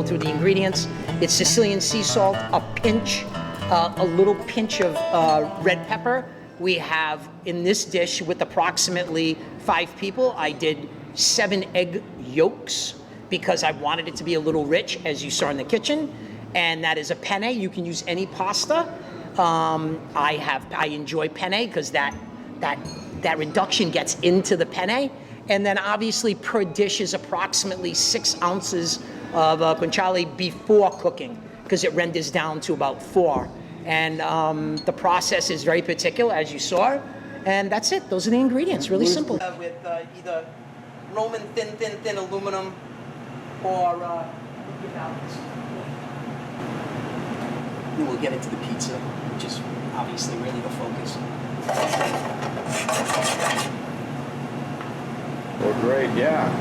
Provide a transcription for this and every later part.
through the ingredients. It's Sicilian sea salt, a pinch, a little pinch of red pepper. We have, in this dish, with approximately 5 people, I did 7 egg yolks because I wanted it to be a little rich, as you saw in the kitchen. And that is a penne. You can use any pasta. I enjoy penne because that reduction gets into the penne. And then obviously per dish is approximately 6 ounces of guanciale before cooking, because it renders down to about 4. And the process is very particular, as you saw. And that's it. Those are the ingredients. Really simple. With either Roman thin aluminum or we'll get into the pizza, which is obviously really the focus. Well, great, yeah.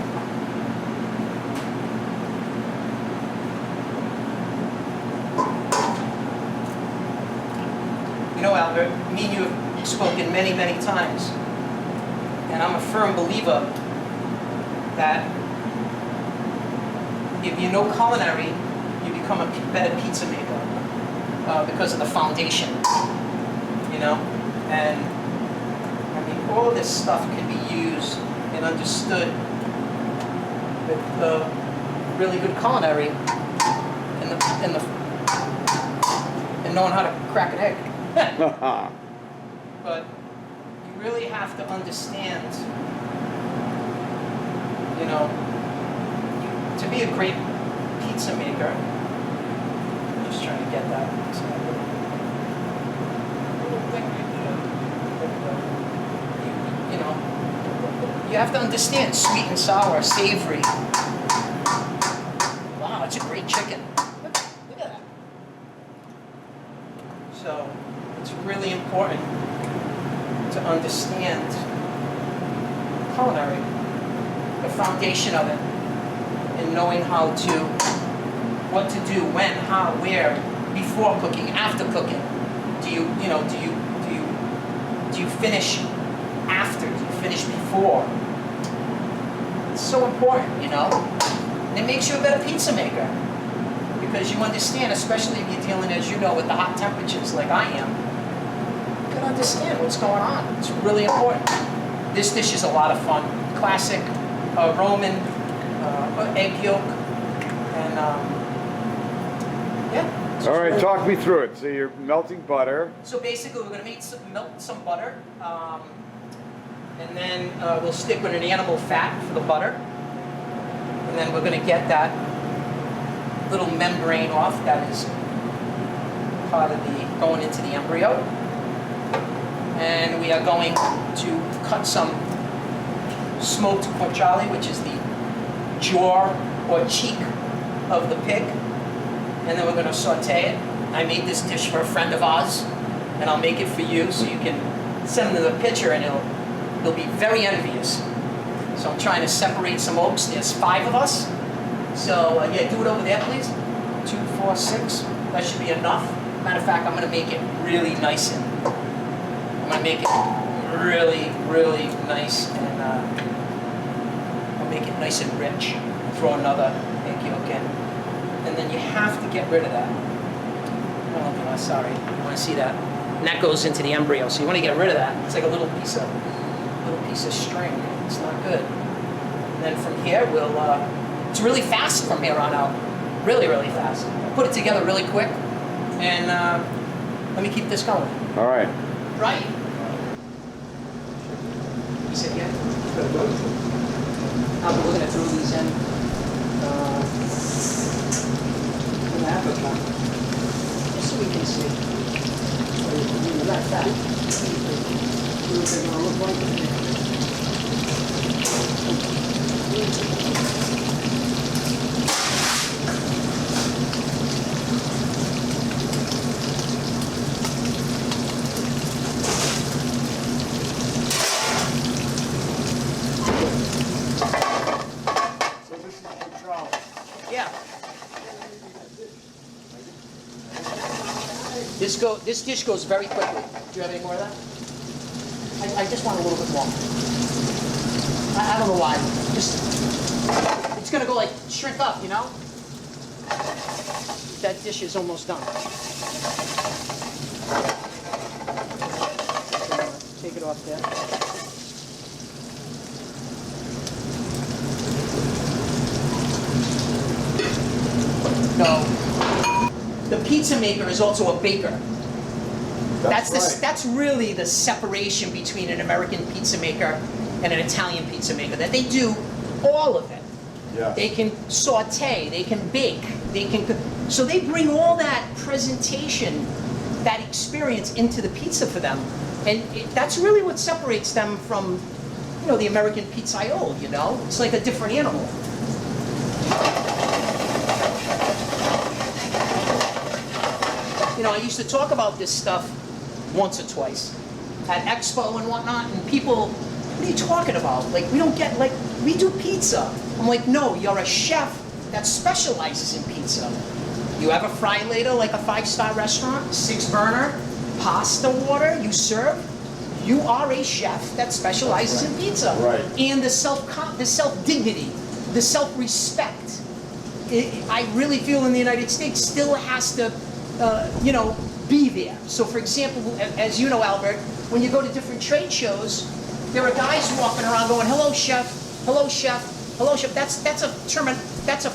You know, Albert, me and you have spoken many, many times, and I'm a firm believer that if you know culinary, you become a better pizza maker because of the foundation, you know? And I mean, all of this stuff can be used and understood with really good culinary and knowing how to crack an egg. But you really have to understand, you know, to be a great pizza maker. I'm just trying to get that. You know, you have to understand sweet and sour, savory. Wow, that's a great chicken. Look at that. So it's really important to understand culinary, the foundation of it, and knowing what to do, when, how, where, before cooking, after cooking. Do you finish after? Do you finish before? It's so important, you know? And it makes you a better pizza maker because you understand, especially if you're dealing, as you know, with the hot temperatures like I am. You can understand what's going on. It's really important. This dish is a lot of fun. Classic Roman egg yolk, and yeah. All right, talk me through it. So you're melting butter. So basically, we're going to melt some butter, and then we'll stick with an animal fat for the butter, and then we're going to get that little membrane off that is part of going into the embryo, and we are going to cut some smoked guanciale, which is the jaw or cheek of the pig, and then we're going to saute it. I made this dish for a friend of ours, and I'll make it for you so you can send them the picture and they'll be very envious. So I'm trying to separate some oaks. There's 5 of us. So yeah, do it over there, please. 2, 4, 6. That should be enough. Matter of fact, I'm going to make it really nice and I'm going to make it really, really nice and I'll make it nice and rich. Throw another egg yolk in. And then you have to get rid of that. Oh, sorry. You want to see that? And that goes into the embryo. So you want to get rid of that. It's like a little piece of string. It's not good. And then from here, it's really fast from here on out. Really, really fast. I'll put it together really quick. And let me keep this going. All right. Right. You said yeah? We're going to throw these in. Just so we can see. Like that. This dish goes very quickly. Do you have any more of that? I just want a little bit more. I don't know why. It's gonna go like shrink up, you know? That dish is almost done. Take it off there. No. The pizza maker is also a baker. That's really the separation between an American pizza maker and an Italian pizza maker. That they do all of it. Yes. They can saute, they can bake, they can cook. So they bring all that presentation, that experience into the pizza for them. And that's really what separates them from, you know, the American pizzaiolo, you know? It's like a different animal. You know, I used to talk about this stuff once or twice at Expo and whatnot, and people, what are you talking about? Like, we don't get, like, we do pizza. I'm like, no, you're a chef that specializes in pizza. You have a fry later, like a 5-star restaurant, 6-burner, pasta water, you serve. You are a chef that specializes in pizza. Right. And the self-dignity, the self-respect, I really feel in the United States still has to, you know, be there. So for example, as you know, Albert, when you go to different trade shows, there are guys walking around going, hello chef, hello chef, hello chef. That's a term, that's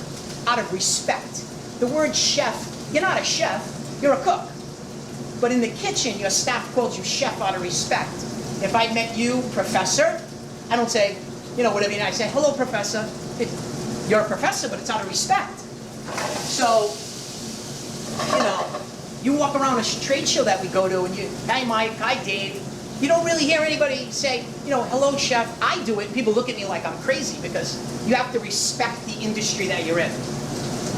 out of respect. The word chef, you're not a chef, you're a cook. But in the kitchen, your staff calls you chef out of respect. If I met you, professor, I don't say, you know, whatever, I say, hello professor. You're a professor, but it's out of respect. So, you know, you walk around a trade show that we go to and you, hi Mike, hi Dave. You don't really hear anybody say, you know, hello chef. I do it and people look at me like I'm crazy because you have to respect the industry that you're in.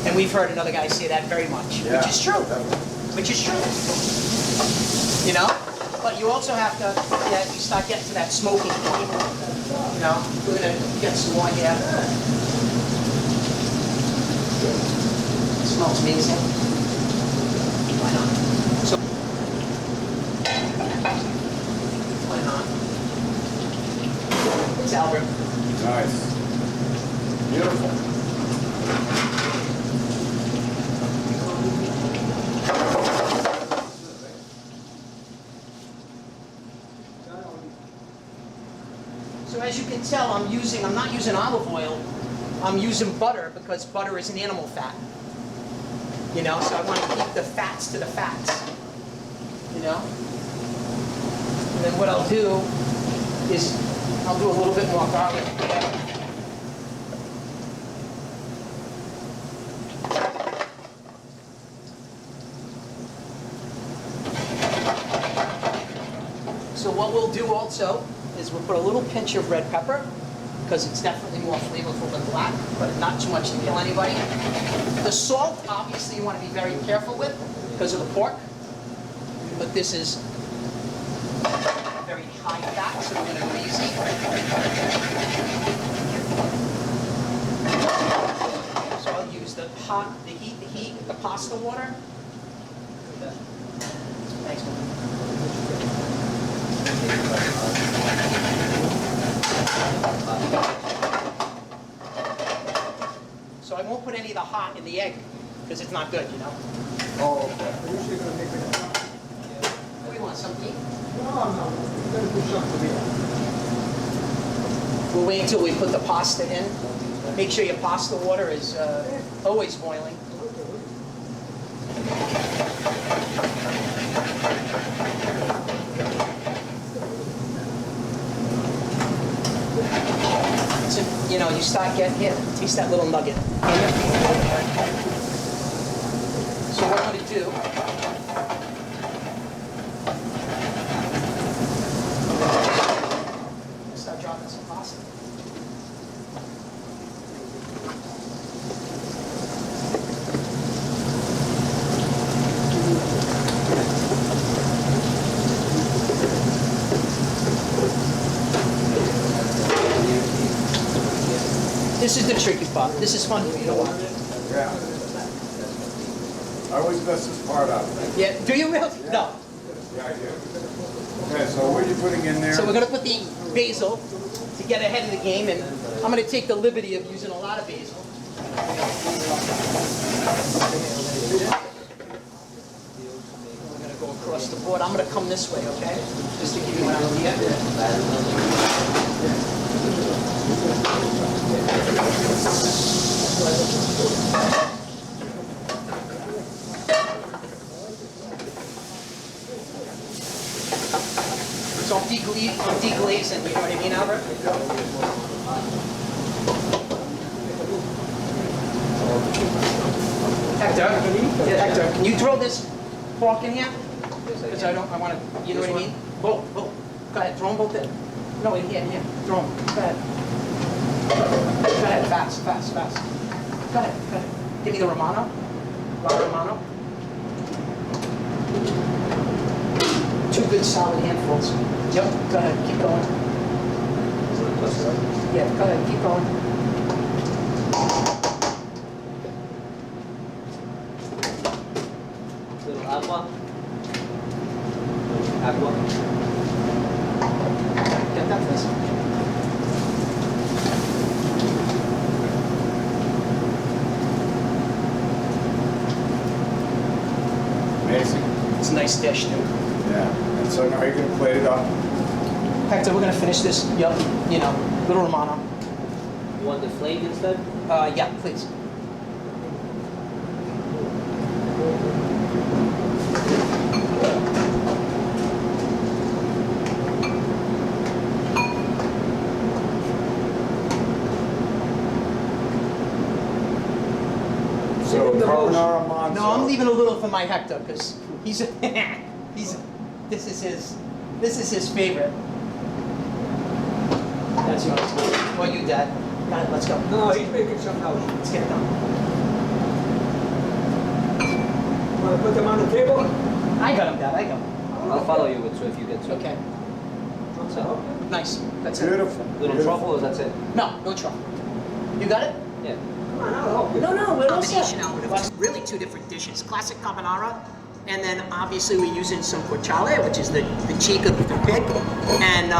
And we've heard another guy say that very much, Yeah, which is true. definitely. Which is true. You know? But you also have to, yeah, you start getting to that smoking point. You know? We're gonna get some more here. It smells amazing. Why not? So, why not? It's Albert. Nice. Beautiful. So as you can tell, I'm not using olive oil, I'm using butter because butter is an animal fat. You know, so I want to keep the fats to the fats. You know? And then what I'll do is, I'll do a little bit more garlic. So what we'll do also is we'll put a little pinch of red pepper because it's definitely more flavorful than black, but not too much to kill anybody. The salt, obviously, you want to be very careful with because of the pork, but this is very high fat, so we're going to go easy. So I'll use the heat, the pasta water. Thanks, man. So I won't put any of the hot in the egg because it's not good, you know. Oh, okay. What do you want, some heat? No. We'll wait until we put the pasta in. Make sure your pasta water is always boiling. So, you know, you start getting here, taste that little nugget. So what I'm going to do, start dropping some pasta. This is the tricky part. This is fun for you to watch. Yeah. I always mess this part up. Yeah, do you really? No. Yeah, I do. Okay, so what are you putting in there? So we're going to put the basil to get ahead of the game, and I'm going to take the liberty of using a lot of basil. We're gonna go across the board. I'm gonna come this way, okay? Just to give you an idea. So I'm deglazing, you know what I mean, Albert? Hector, yeah, Hector, can you throw this pork in here? Because I want to, you know what I mean? Both. Go ahead, throw them both in. No, in here, throw them. Go ahead. Go ahead, fast. Go ahead. Give me the Romano. Romano. 2 good solid handfuls. Yep, go ahead, keep going. Yeah, go ahead, keep going. Little agua. Agua. Get that please. Amazing. It's a nice dish, dude. Yeah. And so now you're gonna plate it up. Hector, we're gonna finish this, yep, you know, little Romano. You want the flake instead? Yeah, please. So Carbonara Manzo. No, I'm leaving a little for my Hector, because he's this is his favorite. That's yours. Well, you, Dad. Got it, let's go. No, he's making some now. Let's get it done. Want to put them on the table? I got him, Dad, I got him. I'll follow you with two if you get two. Okay, nice, that's it. Beautiful. Little truffle, or that's it? No, no trouble. You got it? Yeah. Come on, I'll help you. No, we're all set. Really 2 different dishes, classic carbonara, and then obviously we're using some guanciale, which is the cheek of the pig, and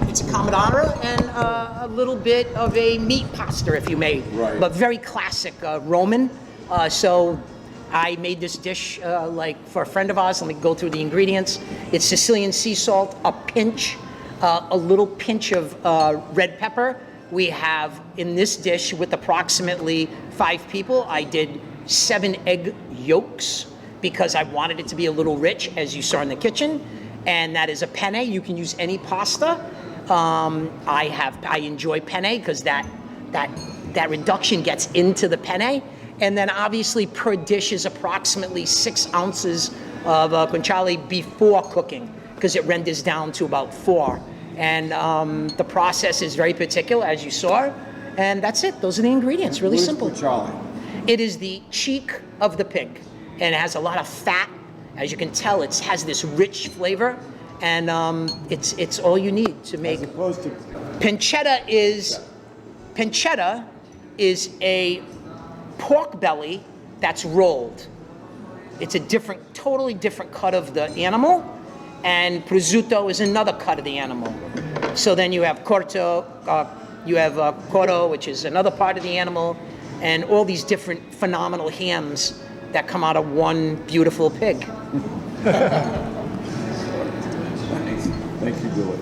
it's a carbonara and a little bit of a meat pasta, if you may. Right. But very classic Roman. So I made this dish like for a friend of ours. Let me go through the ingredients. It's Sicilian sea salt, a pinch, a little pinch of red pepper. We have in this dish with approximately 5 people, I did 7 egg yolks because I wanted it to be a little rich, as you saw in the kitchen. And that is a penne. You can use any pasta. I enjoy penne because that reduction gets into the penne. And then obviously per dish is approximately 6 ounces of guanciale before cooking because it renders down to about 4. And the process is very particular, as you saw. And that's it. Those are the ingredients. Really simple. What is guanciale? It is the cheek of the pig, and it has a lot of fat. As you can tell, it has this rich flavor, and it's all you need to make. As opposed to Pancetta is a pork belly that's rolled. It's a totally different cut of the animal, and prosciutto is another cut of the animal. So then you have cotto, which is another part of the animal, and all these different phenomenal hams that come out of one beautiful pig. Thank you, Billy.